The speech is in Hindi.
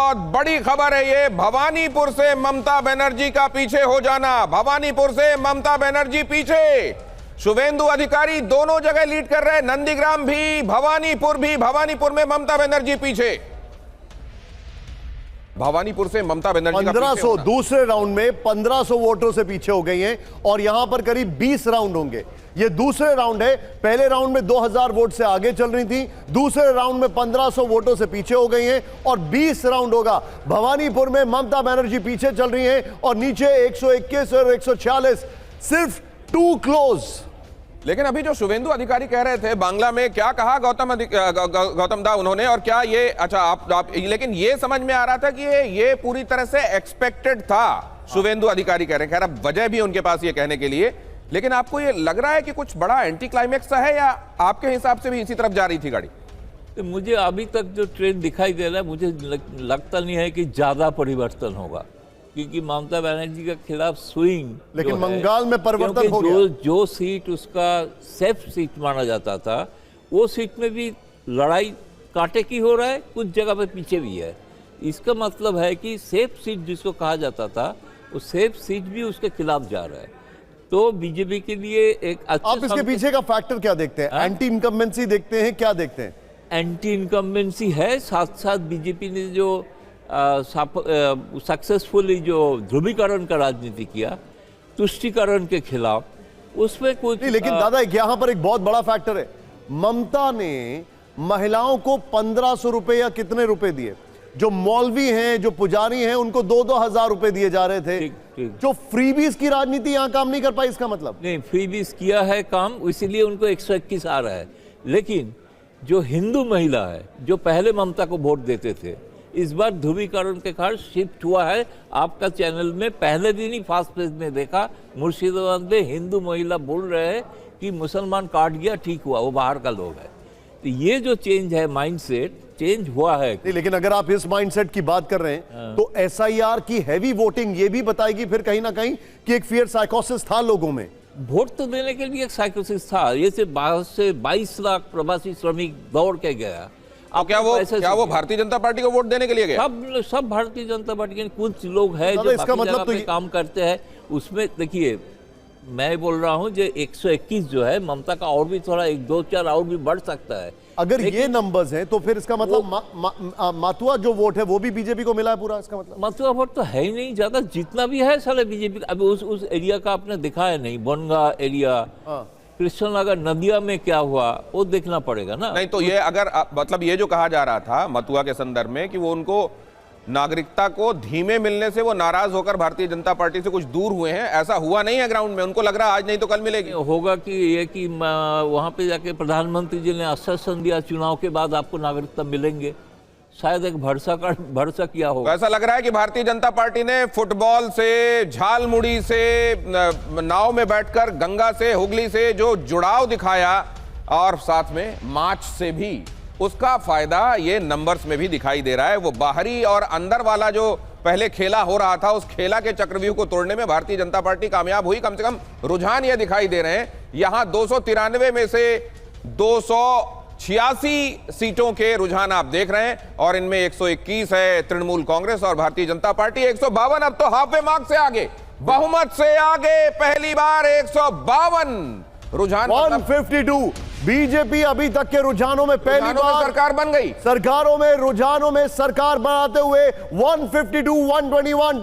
बहुत बड़ी खबर है ये, भवानीपुर से ममता बनर्जी का पीछे हो जाना। भवानीपुर से ममता बनर्जी पीछे, शुवेंदु अधिकारी दोनों जगह लीड कर रहे हैं, नंदीग्राम भी, भवानीपुर भी। भवानीपुर में ममता बनर्जी पीछे, भवानीपुर से ममता बनर्जी 1500 दूसरे राउंड में 1500 वोटों से पीछे हो गई हैं और यहां पर करीब 20 राउंड होंगे। ये दूसरे राउंड है। पहले राउंड में 2000 वोट से आगे चल रही थी, दूसरे राउंड में 1500 वोटों से पीछे हो गई हैं और 20 राउंड होगा। भवानीपुर में ममता बनर्जी पीछे चल रही हैं और नीचे 121 और 146, सिर्फ 2 क्लोज। लेकिन अभी जो शुवेंदु अधिकारी कह रहे थे, बांग्ला में क्या कहा गौतम दा उन्होंने, और क्या ये अच्छा आप लेकिन ये समझ में आ रहा था कि ये पूरी तरह से एक्सपेक्टेड था, शुवेंदु अधिकारी कह रहे हैं। खैर अब वजह भी उनके पास ये कहने के लिए, लेकिन आपको ये लग रहा है कि कुछ बड़ा एंटी क्लाइमेक्स है या आपके हिसाब से भी इसी तरफ जा रही थी गाड़ी? तो मुझे अभी तक जो ट्रेंड दिखाई दे रहा है, मुझे लगता नहीं है कि ज्यादा परिवर्तन होगा, क्योंकि ममता बनर्जी के खिलाफ स्विंग, लेकिन बंगाल में परिवर्तन हो गया। जो सीट उसका सेफ सीट माना जाता था, वो सीट में भी लड़ाई कांटे की हो रहा है, कुछ जगह पे पीछे भी है। इसका मतलब है कि सेफ सीट जिसको कहा जाता था, वो सेफ सीट भी उसके खिलाफ जा रहा है। तो बीजेपी के लिए एक अच्छा, आप इसके पीछे का फैक्टर क्या देखते हैं? एंटी इनकम्बेंसी देखते हैं, क्या देखते हैं? एंटी इनकम्बेंसी है, साथ साथ बीजेपी ने जो सक्सेसफुली जो ध्रुवीकरण का राजनीति किया, तुष्टीकरण के खिलाफ, उसमें कुछ नहीं, लेकिन दादा यहां पर एक बहुत बड़ा फैक्टर है। ममता ने महिलाओं को 1500 रुपए या कितने रुपए दिए? जो मौलवी हैं, जो पुजारी हैं, उनको 2-2 हजार रुपए दिए जा रहे थे। ठीक। जो फ्रीबीज की राजनीति यहां काम नहीं कर पाई, इसका मतलब? नहीं, फ्रीबीज किया है काम, इसीलिए उनको 121 आ रहा है। लेकिन जो हिंदू महिला है, जो पहले ममता को वोट देते थे, इस बार ध्रुवीकरण के कारण शिफ्ट हुआ है। आपका चैनल में पहले दिन ही फास्ट पेज में देखा, मुर्शिदाबाद में हिंदू महिला बोल रहे हैं कि मुसलमान काट गया, ठीक हुआ, वो बाहर का लोग है। तो ये जो चेंज है, माइंडसेट चेंज हुआ है। नहीं, लेकिन अगर आप इस माइंडसेट की बात कर रहे हैं तो SIR की हैवी वोटिंग ये भी बताएगी फिर कहीं ना कहीं कि एक फियर साइकोसिस था लोगों में। वोट तो देने के लिए एक साइकोसिस था। ये से 22 लाख प्रवासी श्रमिक दौड़ के गया। अब क्या वो भारतीय जनता पार्टी को वोट देने के लिए गया? सब भारतीय जनता पार्टी के कुछ लोग हैं जो इसका बाकी मतलब जगह पे काम करते हैं। उसमें देखिए, मैं बोल रहा हूं जो 121 जो है ममता का, और भी थोड़ा 1-2-4 और भी बढ़ सकता है। अगर ये नंबर्स हैं तो फिर इसका मतलब मातुआ जो वोट है वो भी बीजेपी को मिला है पूरा, इसका मतलब? मथुरा वोट तो है ही नहीं ज्यादा, जितना भी है सारे बीजेपी का। अभी उस एरिया का आपने दिखाया नहीं, बनगा एरिया, कृष्णनगर, नदिया में क्या हुआ वो देखना पड़ेगा ना। नहीं तो ये अगर मतलब ये जो कहा जा रहा था मथुआ के संदर्भ में कि वो उनको नागरिकता को धीमे मिलने से वो नाराज होकर भारतीय जनता पार्टी से कुछ दूर हुए हैं, ऐसा हुआ नहीं है ग्राउंड में। उनको लग रहा आज नहीं तो कल मिलेगी। होगा कि ये कि वहां पे जाके प्रधानमंत्री जी ने आश्वासन दिया चुनाव के बाद आपको नागरिकता मिलेंगे, शायद एक भरोसा किया होगा। ऐसा लग रहा है कि भारतीय जनता पार्टी ने फुटबॉल से, झालमुड़ी से, नाव में बैठकर गंगा से, हुगली से जो जुड़ाव दिखाया और साथ में मार्च से भी, उसका फायदा ये नंबर्स में भी दिखाई दे रहा है। वो बाहरी और अंदर वाला जो पहले खेला हो रहा था, उस खेला के चक्रव्यूह को तोड़ने में भारतीय जनता पार्टी कामयाब हुई। कम से कम रुझान ये दिखाई दे रहे हैं। यहां 293 में से 286 सीटों के रुझान आप देख रहे हैं और इनमें 121 है तृणमूल कांग्रेस और भारतीय जनता पार्टी। 152 अब तो हाफवे मार्क से आगे, बहुमत से आगे, पहली बार 152 रुझान। 152 बीजेपी अभी तक के रुझानों में पहली बार सरकार बन गई। सरकारों में, रुझानों में सरकार बनाते हुए 152, 121